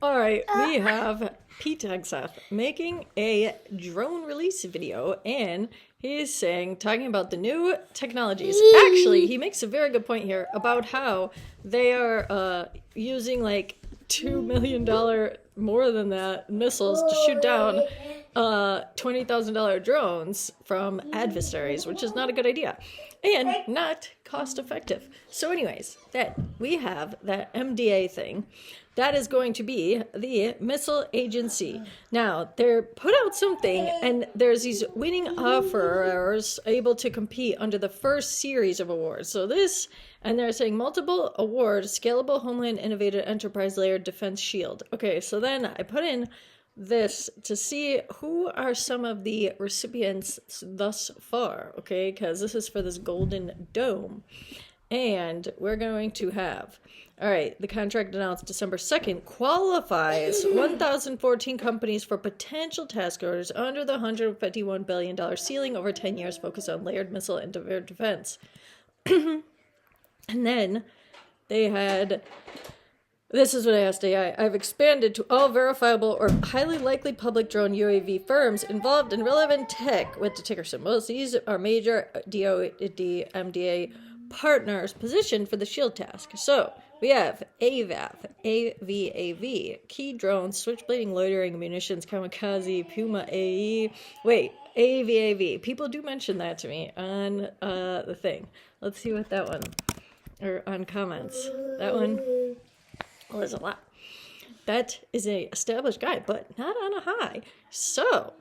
All right, we have PTXF making a drone release video, and he's talking about the new technologies. Actually, he makes a very good point here about how they are using like $2 million, more than that, missiles to shoot down $20,000 drones from adversaries, which is not a good idea and not cost effective. So anyways, that we have that MDA thing. That is going to be the Missile Agency. Now, they're put out something, and there's these winning offerers able to compete under the first series of awards. So this, and they're saying multiple awards, scalable homeland innovative enterprise layer defense shield. Okay, so then I put in this to see who are some of the recipients thus far, okay, because this is for this Golden Dome. And we're going to have, all right, the contract announced December 2nd qualifies 1,014 companies for potential task orders under the $151 billion ceiling over 10 years focused on layered missile and defense. And then they had, this is what I asked AI. I've expanded to all verifiable or highly likely public drone UAV firms involved in relevant tech with the ticker symbols. These are major DoD MDA partners positioned for the SHIELD task. So we have AVAV, AVAV, Key Drones, Switchblading, Loitering, Munitions, Kamikaze, Puma AE. Wait, AVAV. People do mention that to me on the thing. Let's see what that one, or on comments. That one was a lot. That is a established guy, but not on a high. So,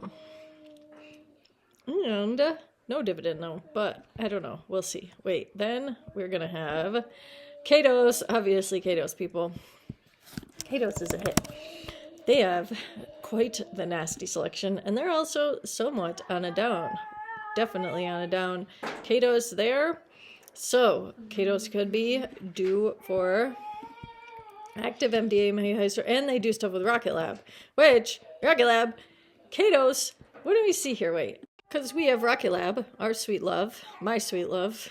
and no dividend, no, but I don't know. We'll see. Wait, then we're going to have KTOS. Obviously, KTOS people. KTOS is a hit. They have quite the nasty selection, and they're also somewhat on a down. Definitely on a down. KTOS there. So, KTOS could be due for active MDA Heister, and they do stuff with Rocket Lab, which, Rocket Lab, KTOS, what do we see here? Wait. Because we have Rocket Lab, our sweet love, my sweet love,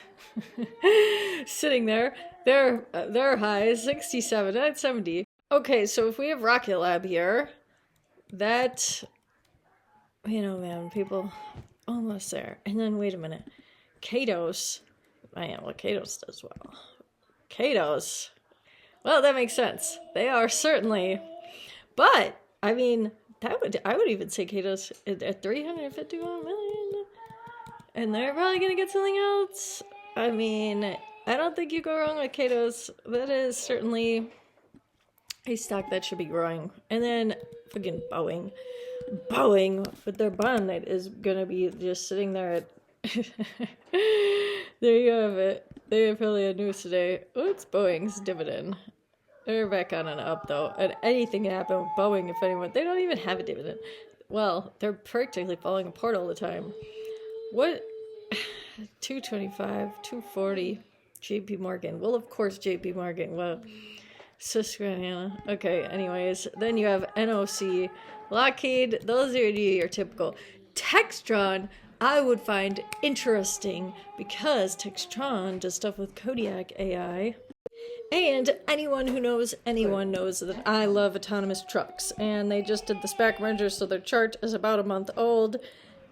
sitting there. Their high is 67 at 70. Okay, so if we have Rocket Lab here, that, you know, man, people almost there. And then, wait a minute. KTOS, man, well, KTOS does well. KTOS, well, that makes sense. They are certainly, but, I mean, I would even say KTOS at 351 million, and they're probably gonna get something else. I mean, I don't think you go wrong with KTOS. That is certainly a stock that should be growing. And then freaking Boeing with their bond that is gonna be just sitting there at. There you have it. They probably had news today. What's Boeing's dividend? They're back on and up, though. And anything can happen with Boeing, if anyone. They don't even have a dividend. Well, they're practically falling apart all the time. What? 225, 240, JP Morgan. Well, of course, JP Morgan. Well, Susquehanna. Okay, anyways. Then you have NOC, Lockheed. Those are your typical. Textron, I would find interesting because Textron does stuff with Kodiak AI. And anyone knows that I love autonomous trucks. And they just did the SPAC merger, so their chart is about a month old.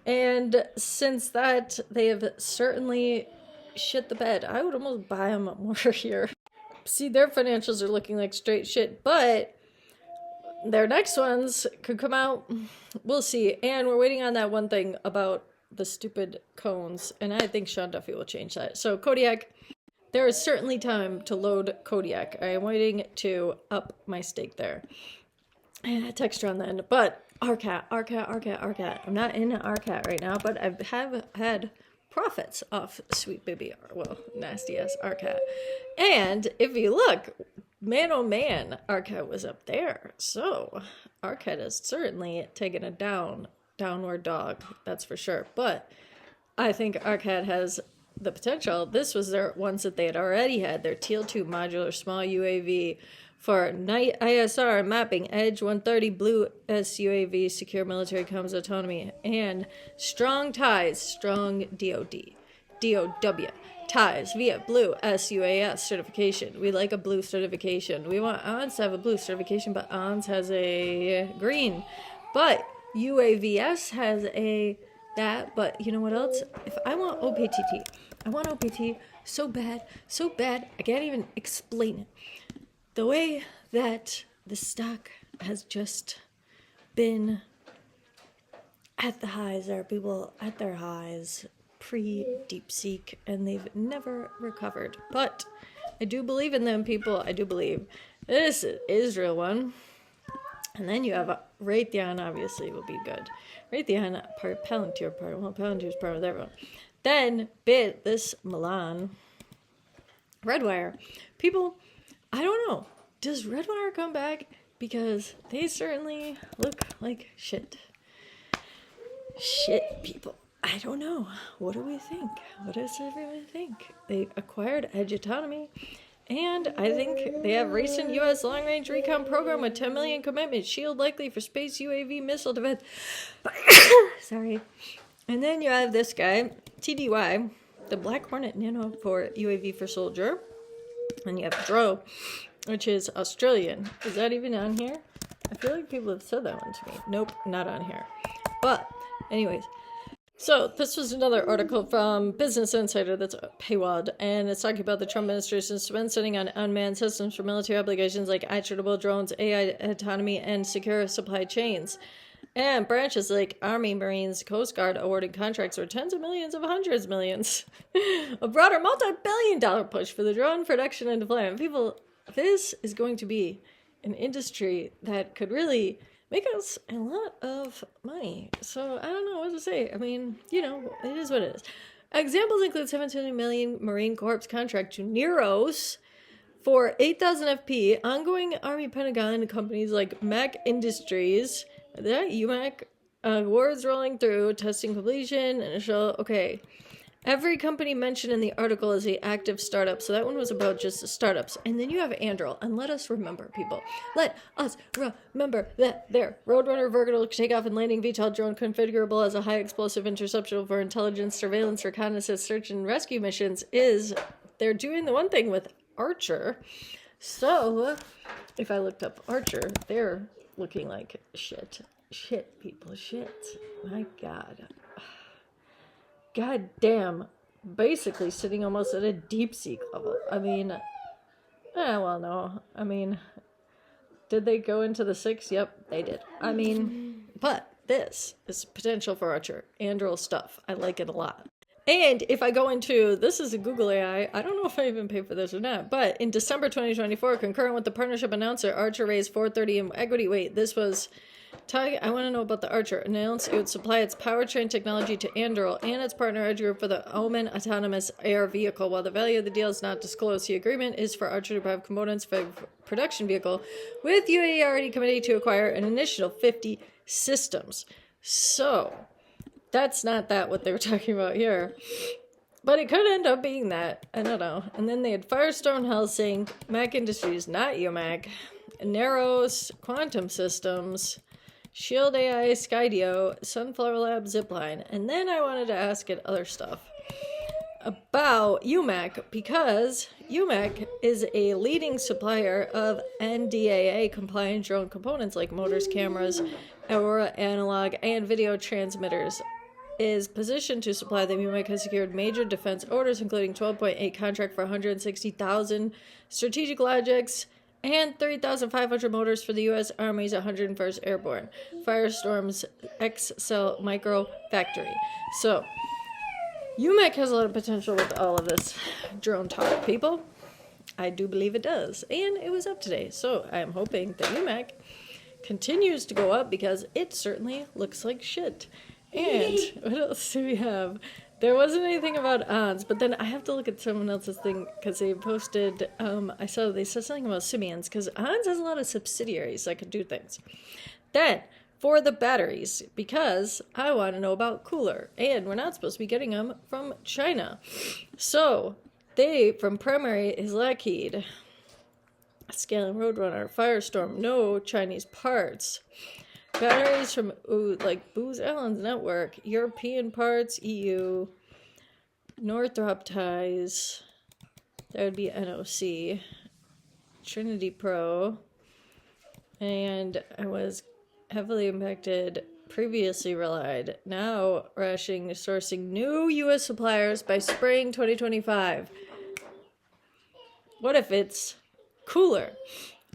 And since that, they have certainly shit the bed. I would almost buy them more here. See, their financials are looking like straight shit, but their next ones could come out. We'll see. And we're waiting on that one thing about the stupid cones. And I think Sean Duffy will change that. So Kodiak. There is certainly time to load Kodiak. I am waiting to up my stake there. Textron then, but RCAT. I'm not in RCAT right now, but I have had profits off sweet baby, well, nasty ass RCAT. And if you look, man oh man, RCAT was up there. So RCAT has certainly taken a downward dog, that's for sure. But I think RCAT has the potential. This was their ones that they had already had, their Teal 2 modular small UAV for night ISR mapping, Edge 130 Blue S UAV, secure military comms autonomy, and strong ties, strong DOW. ties via blue SUAS certification. We like a blue certification. We want ONDS to have a blue certification, but ONDS has a green. But UAVS has a that, but you know what else? If I want OPTT, I want OPT so bad, I can't even explain it. The way that the stock has just been at the highs, there are people at their highs pre-DeepSeek, and they've never recovered. But I do believe in them, people. I do believe. This is Israel one. And then you have Raytheon, obviously, will be good. Raytheon, Palantir part. Well, Palantir's part with everyone. Then, this Milan. Redwire. People, I don't know. Does Redwire come back? Because they certainly look like shit. Shit, people. I don't know. What do we think? What does everyone think? They acquired Edge Autonomy. And I think they have recent U.S. long-range recon program with 10 million commitment. Shield likely for space UAV missile defense. Sorry. And then you have this guy, TDY, the Black Hornet Nano for UAV for soldier. And you have DRO, which is Australian. Is that even on here? I feel like people have said that one to me. Nope, not on here. But, anyways. So, this was another article from Business Insider that's paywalled, and it's talking about the Trump administration's spending on unmanned systems for military applications like actionable drones, AI autonomy, and secure supply chains. And branches like Army, Marines, Coast Guard awarded contracts for tens of millions of hundreds of millions. A broader multi-billion-dollar push for the drone production and deployment. People, this is going to be an industry that could really make us a lot of money. So I don't know what to say. I mean, you know, it is what it is. Examples include 17 million Marine Corps contract to Neros for 8,000 FP, ongoing Army Pentagon companies like Mac Industries, that UMAC, awards rolling through, testing completion, initial, okay. Every company mentioned in the article is the active startup, so that one was about just the startups. And then you have Anduril, and let us remember, people. Let us remember that their Roadrunner vertical takeoff and landing VTOL drone configurable as a high explosive interceptor for intelligence, surveillance, reconnaissance, search, and rescue missions is, they're doing the one thing with Archer. So, if I looked up Archer, they're looking like shit. Shit, people, shit. My God. God damn, basically sitting almost at a DeepSeek level. I mean, well, no. I mean, did they go into the 6? Yep, they did. I mean, but this is potential for Archer. Anduril stuff. I like it a lot. And if I go into, this is a Google AI, I don't know if I even pay for this or not, but in December 2024, concurrent with the partnership announcer, Archer raised $430 in equity. Wait, this was... I want to know about the Archer. Announced it would supply its powertrain technology to Anduril and its partner Edge Group for the Omen autonomous air vehicle. While the value of the deal is not disclosed, the agreement is for Archer to provide components for a production vehicle, with UAE already committed to acquire an initial 50 systems. So, that's not that what they were talking about here. But it could end up being that. I don't know. And then they had Firestone Helsing, Mac Industries, not UMAC, Narrows, Quantum Systems, Shield AI, Skydio, Sunflower Lab, Zipline. And then I wanted to ask it other stuff about UMAC, because UMAC is a leading supplier of NDAA compliant drone components like motors, cameras, Aurora analog, and video transmitters. Is positioned to supply them. UMAC has secured major defense orders, including 12.8 contract for 160,000 strategic logics and 30,500 motors for the U.S. Army's 101st Airborne Firestorm's X-Cell Micro Factory. So, UMAC has a lot of potential with all of this drone talk, people. I do believe it does. And it was up today. So, I am hoping that UMAC continues to go up because it certainly looks like shit. And what else do we have? There wasn't anything about ONDS, but then I have to look at someone else's thing because they posted, they said something about Simians, because ONDS has a lot of subsidiaries that could do things. Then, for the batteries, because I want to know about cooler, and we're not supposed to be getting them from China. So, from primary is Lockheed, Scale and Roadrunner, Firestorm, no Chinese parts. Batteries from, like, Booz Allen's network, European parts, EU, Northrop ties. That would be NOC. Trinity Pro. And I was heavily impacted, previously relied, now rushing, sourcing new U.S. suppliers by spring 2025. What if it's Cooler?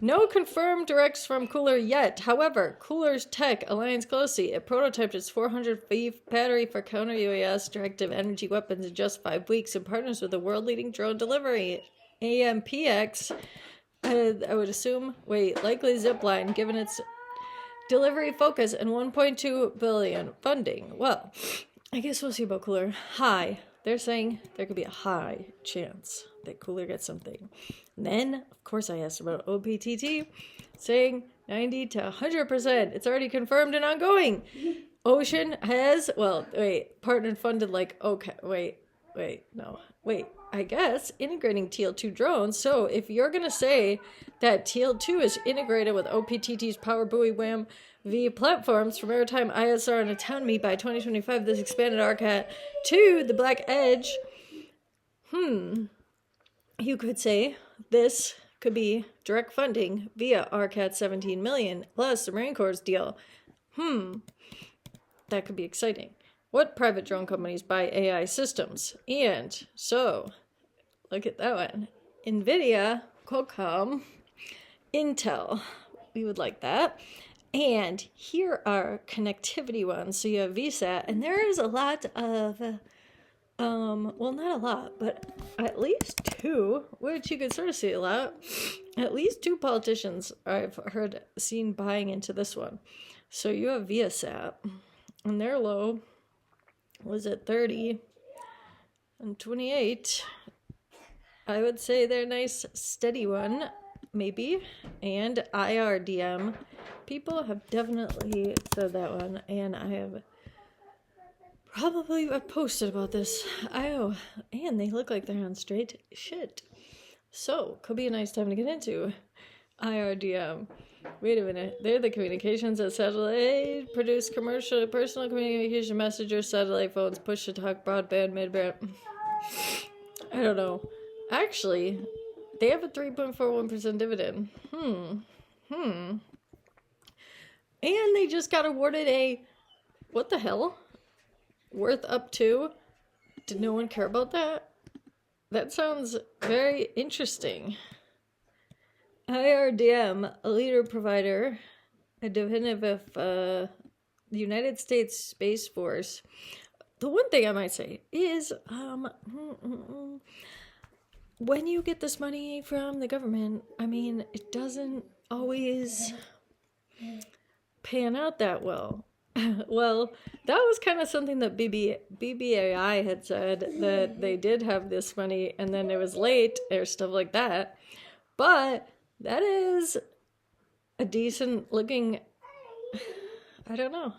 No confirmed directs from Cooler yet. However, Cooler's tech aligns closely. It prototyped its 400V battery for counter-UAS directive energy weapons in just 5 weeks and partners with a world-leading drone delivery, AMPX. I would assume, likely zipline, given its delivery focus and $1.2 billion funding. Well, I guess we'll see about Cooler. High. They're saying there could be a high chance that Cooler gets something. And then, of course, I asked about OPTT, saying 90 to 100%. It's already confirmed and ongoing. Ocean has, partnered funded I guess integrating Teal 2 drones. So if you're going to say that Teal 2 is integrated with OPTT's Power Buoy WAM V platforms for maritime ISR and autonomy by 2025, this expanded RCAT to the Black Edge, you could say this could be direct funding via RCAT 17 million plus the Marine Corps deal. That could be exciting. What private drone companies buy AI systems? And so, look at that one. NVIDIA, Qualcomm, Intel. We would like that. And here are connectivity ones. So you have VSAT, and there is a lot of, not a lot, but at least 2, which you could sort of see a lot. At least 2 politicians I've seen buying into this one. So you have VSAT, and they're low. Was it 30 and 28? I would say they're a nice steady one, maybe. And IRDM. People have definitely said that one, and I have probably posted about this. And they look like they're on straight shit. So, could be a nice time to get into IRDM. Wait a minute. They're the communications that satellite produce commercial personal communication messengers, satellite phones, push to talk, broadband, midband. I don't know. Actually, they have a 3.41% dividend. And they just got awarded a, what the hell? Worth up to? Did no one care about that? That sounds very interesting. IRDM, a leader provider, a definitive of the United States Space Force. The one thing I might say is, when you get this money from the government, it doesn't always pan out that well. Well, that was kind of something that BBAI had said, that they did have this money and then it was late or stuff like that. But that is a decent looking, I don't know.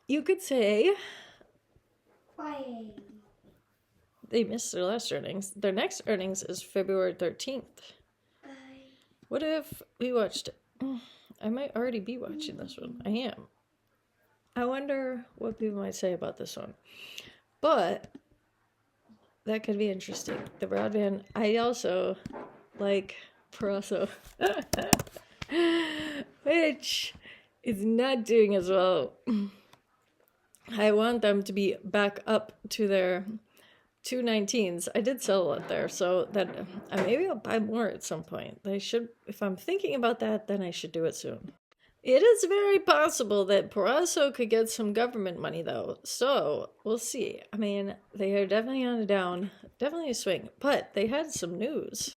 You could say they missed their last earnings. Their next earnings is February 13th. What if we watched it? I might already be watching this one. I am. I wonder what people might say about this one. But that could be interesting. The broadband. I also like Peraso, which is not doing as well. I want them to be back up to their 219s. I did sell a lot there, so that maybe I'll buy more at some point. I should, if I'm thinking about that, then I should do it soon. It is very possible that Peraso could get some government money, though, so we'll see. They are definitely on a down, definitely a swing, but they had some news.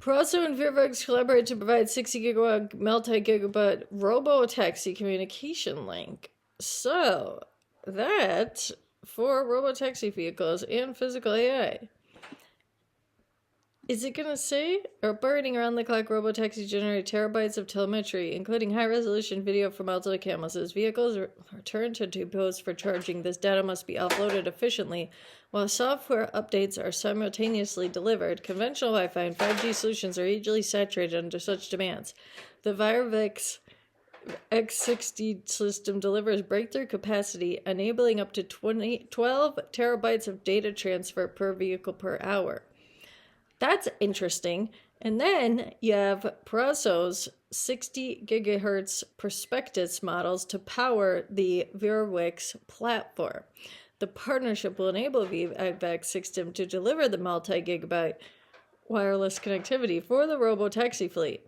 Peraso and Fairfax collaborate to provide 60 gigawatt, multi-gigabit robo-taxi communication link. So, that for robo-taxi vehicles and physical AI. Is it going to say, operating around-the-clock robo-taxis generate terabytes of telemetry, including high-resolution video from multiple cameras. As vehicles are turned to depots for charging, this data must be offloaded efficiently, while software updates are simultaneously delivered. Conventional Wi-Fi and 5G solutions are easily saturated under such demands. The Virevix X60 system delivers breakthrough capacity, enabling up to 12 terabytes of data transfer per vehicle per hour. That's interesting. And then you have Peraso's 60 gigahertz prospectus models to power the VRWix platform. The partnership will enable VSAT system to deliver the multi-gigabyte wireless connectivity for the robo-taxi fleet.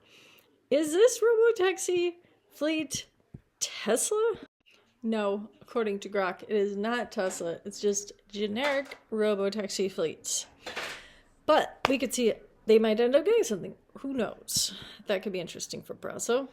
Is this robo-taxi fleet Tesla? No, according to Grok, it is not Tesla. It's just generic robo-taxi fleets. But we could see it. They might end up getting something. Who knows? That could be interesting for Peraso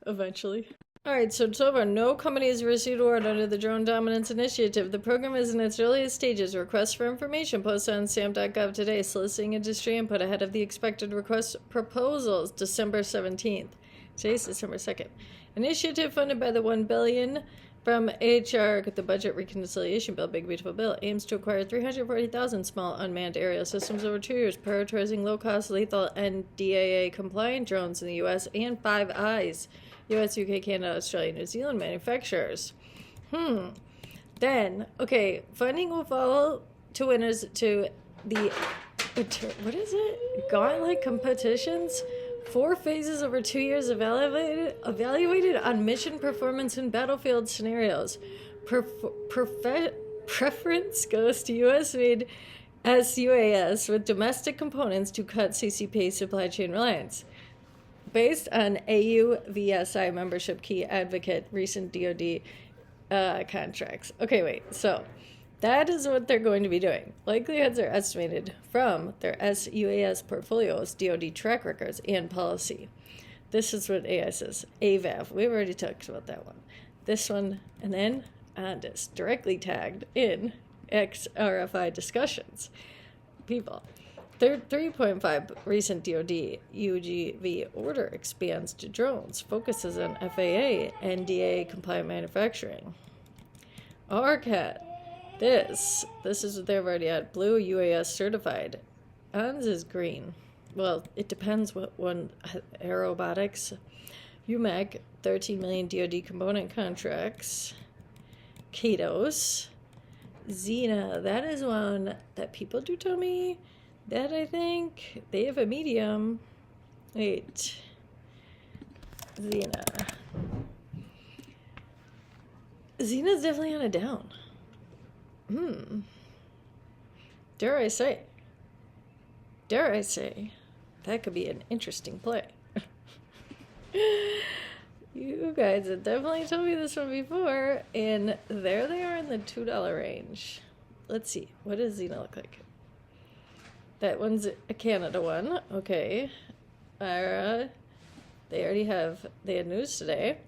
eventually. All right, so far, no company has received award under the Drone Dominance Initiative. The program is in its earliest stages. Requests for information posted on SAM.gov today, soliciting industry input ahead of the expected request proposals December 17th. Today's December 2nd. Initiative funded by the $1 billion from HR, the Budget Reconciliation Bill, Big Beautiful Bill, aims to acquire 340,000 small unmanned aerial systems over 2 years, prioritizing low-cost, lethal, NDAA-compliant drones in the U.S. and Five Eyes, U.S., UK, Canada, Australia, New Zealand manufacturers. Then, okay, funding will follow to winners to the, what is it? Gauntlet competitions? 4 phases over 2 years evaluated on mission performance in battlefield scenarios. Preference goes to U.S.-made SUAS with domestic components to cut CCP supply chain reliance. Based on AU-VSI membership key advocate recent DoD contracts. Okay, wait, so that is what they're going to be doing. Likelihoods are estimated from their SUAS portfolios, DoD track records, and policy. This is what AI says. AVAV. We've already talked about that one. This one, and then ONDS, directly tagged in XRFI discussions. People. 3.5 recent DoD UGV order expands to drones, focuses on FAA, NDA compliant manufacturing. RCAT. This is what they've already had. Blue UAS certified. ONDS is green. Well, it depends what one. Robotics. UMAC, 13 million DoD component contracts. KTOS. ZENA, that is one that people do tell me that I think they have a medium. Wait. ZENA. ZENA's definitely on a down. Dare I say, that could be an interesting play. You guys have definitely told me this one before, and there they are in the $2 range. Let's see, what does ZENA look like? That one's a Canada one, okay. They had news today.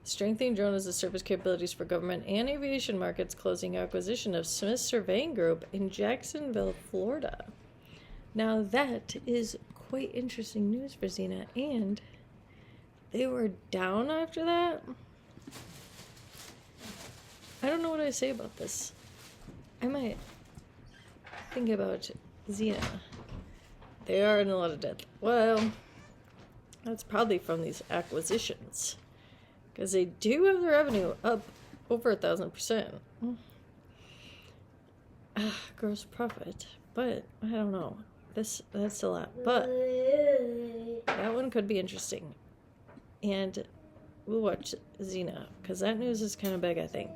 Strengthening drone as a service capabilities for government and aviation markets, closing acquisition of Smith Surveying Group in Jacksonville, Florida. Now that is quite interesting news for ZENA, and they were down after that. I don't know what I say about this. I might think about ZENA. They are in a lot of debt. Well, that's probably from these acquisitions, because they do have the revenue up over 1,000%. Gross profit, but I don't know. That's a lot, but that one could be interesting. And we'll watch ZENA, because that news is kind of big, I think.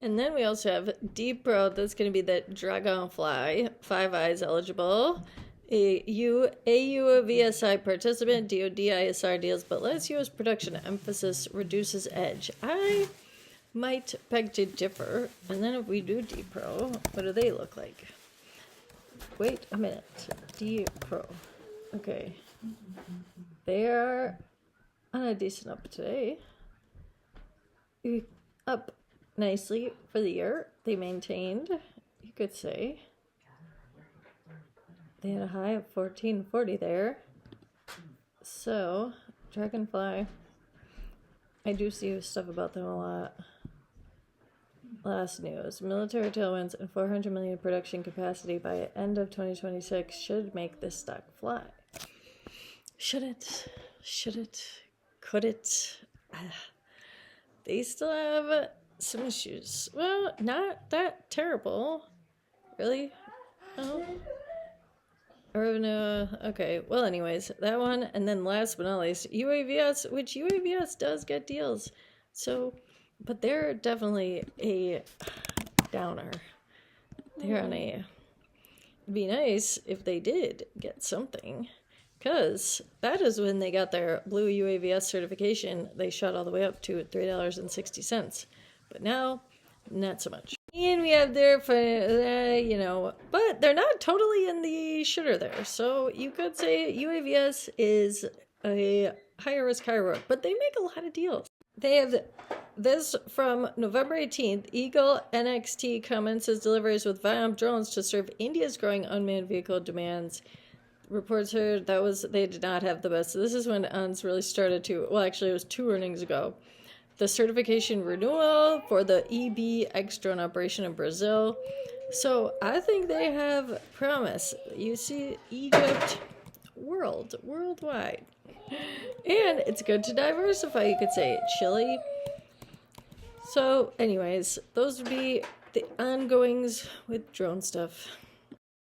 And then we also have Deep Pro. That's going to be the Dragonfly, Five Eyes eligible. AU VSI participant, DoD ISR deals, but less U.S. production emphasis reduces edge. I might beg to differ. And then if we do Deep Pro, what do they look like? Wait a minute. Deep Pro. Okay. They are on a decent up today. Up nicely for the year. They maintained, you could say. They had a high of 1440 there. So, Dragonfly, I do see stuff about them a lot. Last news. Military tailwinds and 400 million production capacity by end of 2026 should make this stock fly. Should it? Should it? Could it? they still have some issues. Well, not that terrible. Really? Oh. Or no, okay. Well, anyways, that one. And then last but not least, UAVS, which UAVS does get deals. So, but they're definitely a downer. They're on a... It'd be nice if they did get something. Because that is when they got their blue UAVS certification. They shot all the way up to $3.60. But now, not so much. And we have their, but they're not totally in the shitter there. So you could say UAVS is a higher risk, higher reward. But they make a lot of deals. They have this from November 18th. Eagle NXT commences deliveries with VAV drones to serve India's growing unmanned vehicle demands. Reports heard they did not have the best. This is when ONDS really started to, well, actually it was 2 earnings ago. The certification renewal for the EBX drone operation in Brazil. So I think they have promise. You see, Egypt, worldwide. And it's good to diversify, you could say. Chile. So anyways, those would be the ongoings with drone stuff.